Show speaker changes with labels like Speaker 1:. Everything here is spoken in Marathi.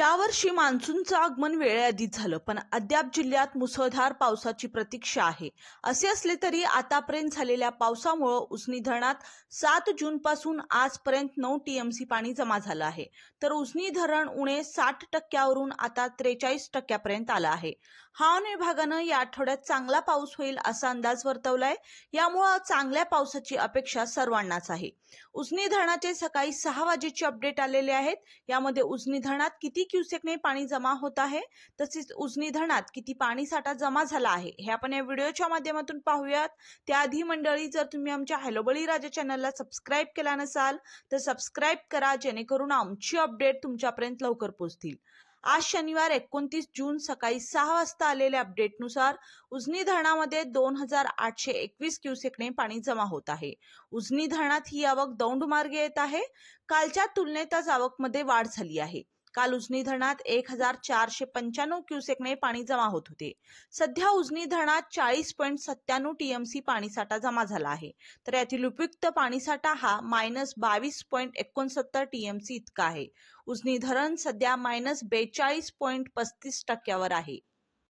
Speaker 1: यावर्षी मान्सूनचं आगमन वेळेआधीच झालं, पण अद्याप जिल्ह्यात मुसळधार पावसाची प्रतीक्षा आहे. असे असले तरी आतापर्यंत झालेल्या पावसामुळे उजनी धरणात 7 जूनपासून आजपर्यंत 9 टीएमसी पाणी जमा झालं आहे. तर उजनी धरण उणे 60% आता 43% आलं आहे. हवामान विभागानं या आठवड्यात चांगला पाऊस होईल असा अंदाज वर्तवलाय. यामुळे चांगल्या पावसाची अपेक्षा सर्वांनाच आहे. उजनी धरणाचे सकाळी 6 वाजेचे अपडेट आलेले आहेत. यामध्ये उजनी धरणात किती क्युसेकने पाणी जमा होत आहे, तसेच उजनी धरणात किती पाणी साठा जमा झाला आहे हे आपण या व्हिडिओच्या माध्यमातून पाहूयात. त्याआधी मंडळी, जर तुम्ही आमच्या हॅलो बळीराजा चॅनलला सबस्क्राईब केला नसाल तर सबस्क्राईब करा, जेणेकरून आमची अपडेट तुमच्यापर्यंत लवकर पोहोचतील. आज शनिवार 29 जून सकाळी 6 वाजता आलेल्या अपडेटनुसार उजनी धरणामध्ये 2821 क्युसेकने पाणी जमा होत आहे. उजनी धरणात ही आवक दौंड मार्गे येत आहे. कालच्या तुलनेत आज आवकमध्ये वाढ झाली आहे. काल उजनी धरणात 1495 क्युसेकने पाणी जमा होत होते. सध्या उजनी धरणात 40.97 टीएमसी पाणीसाठा जमा झाला आहे. तर यातील उपयुक्त पाणीसाठा हा -22.69 टीएमसी इतका आहे. उजनी धरण सध्या -42.35% आहे.